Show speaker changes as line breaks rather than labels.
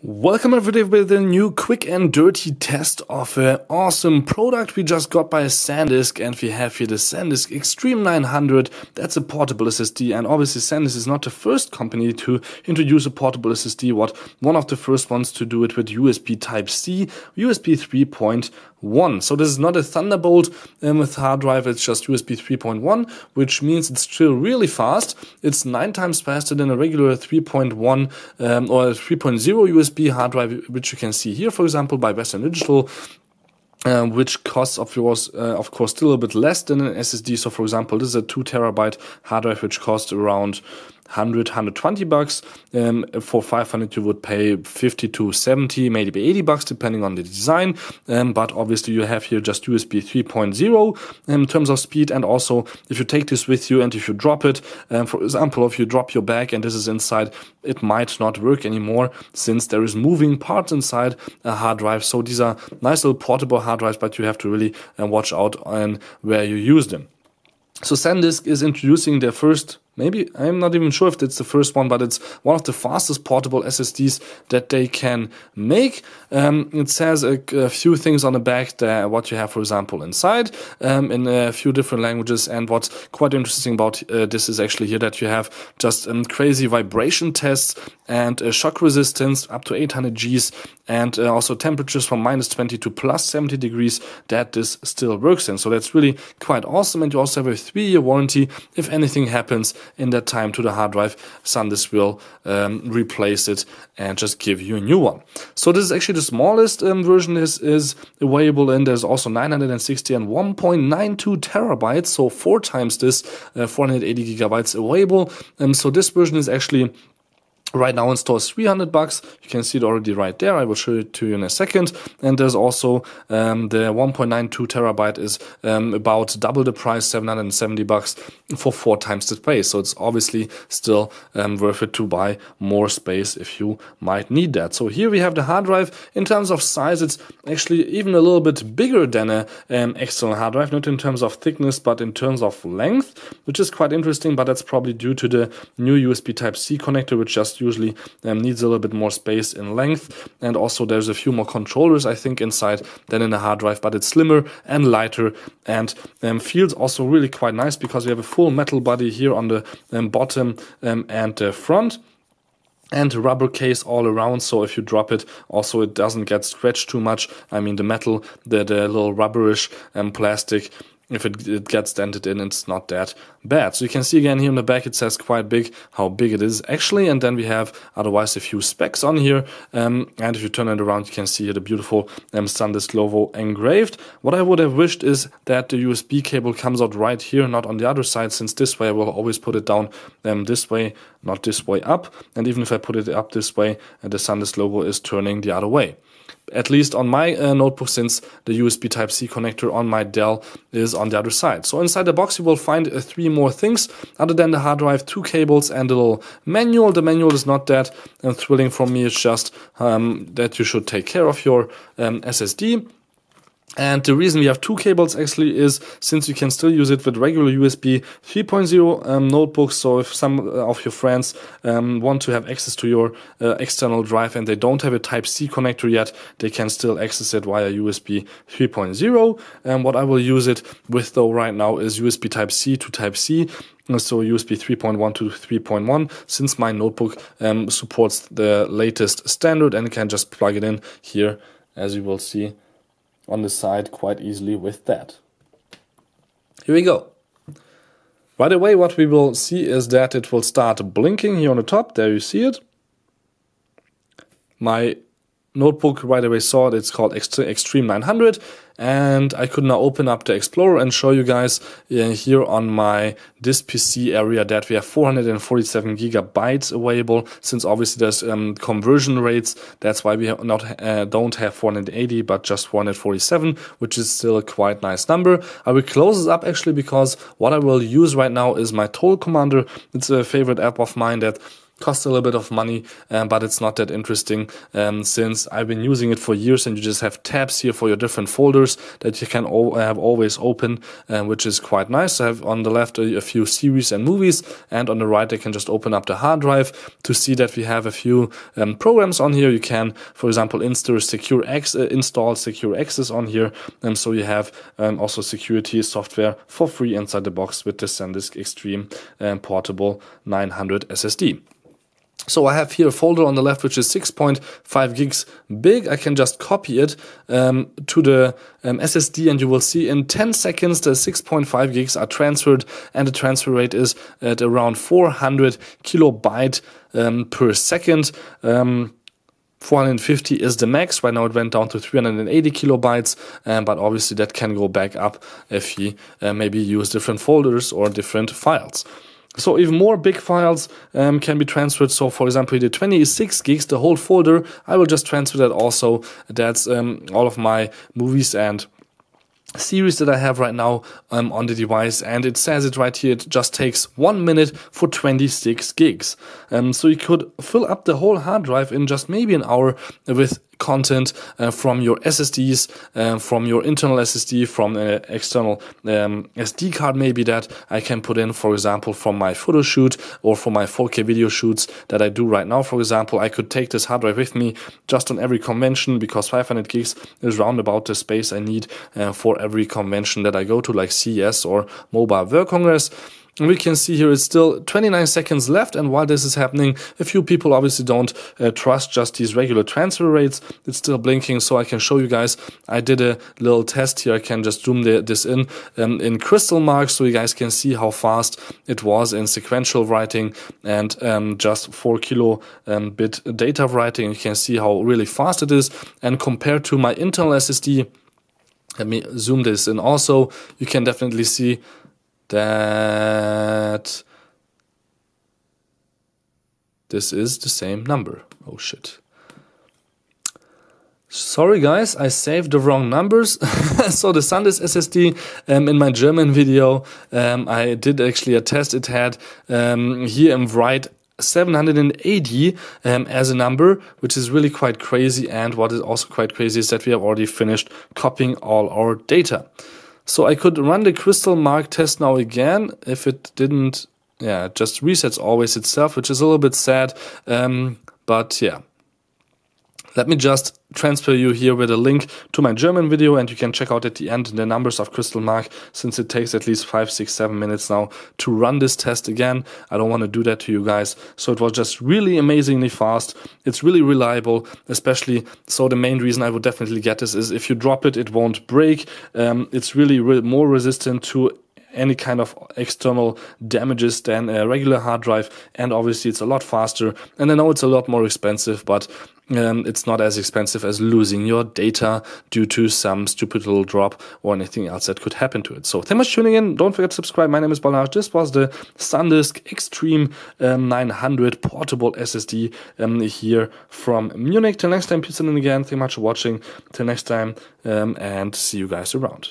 Welcome everybody with a new quick and dirty test of an awesome product we just got by SanDisk, and we have here the SanDisk Extreme 900. That's a portable SSD, and obviously SanDisk is not the first company to introduce a portable SSD, but one of the first ones to do it with USB Type-C, USB 3.1. So this is not a Thunderbolt with hard drive, it's just USB 3.1, which means it's still really fast. It's 9 times faster than a regular 3.1 or 3.0 USB hard drive, which you can see here, for example, by Western Digital. Which costs, of course, still a bit less than an SSD. So, for example, this is a 2 terabyte hard drive, which costs around $100-$120. For 500, you would pay 50 to 70, maybe $80, depending on the design. But obviously, you have here just USB 3.0 in terms of speed. And also, if you take this with you and if you drop it, for example, if you drop your bag and this is inside, it might not work anymore since there is moving parts inside a hard drive. So these are nice little portable hard drives, but you have to really watch out on where you use them. So SanDisk is introducing their first, maybe, I'm not even sure if it's the first one, but it's one of the fastest portable SSDs that they can make. It says a few things on the back there, what you have, for example, inside, in a few different languages. And what's quite interesting about this is actually here that you have just crazy vibration tests and shock resistance up to 800 Gs, and also temperatures from -20 to +70 degrees that this still works in. So that's really quite awesome. And you also have a 3-year warranty. If anything happens in that time to the hard drive, SanDisk will replace it and just give you a new one. So this is actually the smallest version this is available in. There's also 960 and 1.92 terabytes, so 4 times this, 480 gigabytes available. So this version is actually right now in stores $300. You can see it already right there. I will show it to you in a second. And there's also the 1.92 terabyte is about double the price, $770 for 4 times the space. So it's obviously still worth it to buy more space if you might need that. So here we have the hard drive. In terms of size, it's actually even a little bit bigger than a external hard drive, not in terms of thickness, but in terms of length, which is quite interesting. But that's probably due to the new USB Type-C connector, which just usually needs a little bit more space in length. And also there's a few more controllers, I think, inside than in a hard drive, but it's slimmer and lighter, and feels also really quite nice because we have a full metal body here on the bottom and the front, and rubber case all around, so if you drop it, also it doesn't get scratched too much. I mean, the metal, the little rubberish plastic, if it gets dented in, it's not that bad. So you can see again here in the back, it says quite big how big it is actually. And then we have otherwise a few specs on here. And if you turn it around, you can see here the beautiful SanDisk logo engraved. What I would have wished is that the USB cable comes out right here, not on the other side, since this way I will always put it down this way, not this way up. And even if I put it up this way, the SanDisk logo is turning the other way. At least on my notebook, since the USB Type-C connector on my Dell is on the other side. So inside the box you will find 3 more things other than the hard drive, 2 cables and a little manual. The manual is not that thrilling for me, it's just that you should take care of your SSD. And the reason we have 2 cables actually is since you can still use it with regular USB 3.0 notebooks. So if some of your friends want to have access to your external drive and they don't have a Type-C connector yet, they can still access it via USB 3.0. And what I will use it with though right now is USB Type-C to Type-C. So USB 3.1 to 3.1, since my notebook supports the latest standard, and you can just plug it in here, as you will see on the side, quite easily with that. Here we go. Right away, what we will see is that it will start blinking here on the top. There you see it. My notebook right away saw it. It's called Extreme 900, and I could now open up the Explorer and show you guys here on my disk PC area that we have 447 gigabytes available, since obviously there's conversion rates. That's why we don't have 480 but just 447, which is still a quite nice number. I will close this up actually because what I will use right now is my Toll Commander. It's a favorite app of mine that costs a little bit of money, but it's not that interesting since I've been using it for years, and you just have tabs here for your different folders that you can have always open, which is quite nice. I have on the left a few series and movies, and on the right I can just open up the hard drive to see that we have a few programs on here. You can, for example, install Secure Access on here, so you have also security software for free inside the box with the SanDisk Extreme Portable 900 SSD. So I have here a folder on the left which is 6.5 gigs big. I can just copy it to the SSD, and you will see in 10 seconds the 6.5 gigs are transferred, and the transfer rate is at around 400 kilobyte per second. 450 is the max. Right now it went down to 380 kilobytes, but obviously that can go back up if you maybe use different folders or different files. So even more big files can be transferred. So for example, the 26 gigs, the whole folder, I will just transfer that also. That's all of my movies and series that I have right now on the device, and it says it right here, it just takes 1 minute for 26 gigs. So you could fill up the whole hard drive in just maybe an hour with content from your SSDs, from your internal SSD, from an external SD card maybe that I can put in, for example, from my photo shoot or from my 4K video shoots that I do right now. For example, I could take this hard drive with me just on every convention, because 500 gigs is round about the space I need for every convention that I go to, like CES or Mobile World Congress. And we can see here it's still 29 seconds left, and while this is happening, a few people obviously don't trust just these regular transfer rates. It's still blinking, so I can show you guys. I did a little test here. I can just zoom this in crystal marks, so you guys can see how fast it was in sequential writing and just 4 kilobit data writing. You can see how really fast it is, and compared to my internal SSD, let me zoom this in also, you can definitely see that this is the same number. Oh shit. Sorry guys, I saved the wrong numbers. So the SanDisk SSD, in my German video, I did actually a test. It had here in write 780 as a number, which is really quite crazy. And what is also quite crazy is that we have already finished copying all our data. So I could run the crystal mark test now again. If it didn't, yeah, it just resets always itself, which is a little bit sad. But yeah, let me just transfer you here with a link to my German video, and you can check out at the end the numbers of crystal mark, since it takes at least 5, 6, 7 minutes now to run this test again. I don't want to do that to you guys. So it was just really amazingly fast. It's really reliable, especially. So the main reason I would definitely get this is if you drop it, it won't break. It's really more resistant to any kind of external damages than a regular hard drive, and obviously it's a lot faster. And I know it's a lot more expensive, but it's not as expensive as losing your data due to some stupid little drop or anything else that could happen to it. So thank you much for tuning in. Don't forget to subscribe. My name is Balazs. This was the SanDisk Extreme 900 portable SSD here from Munich. Till next time, peace in again. Thank you much for watching. Till next time, and see you guys around.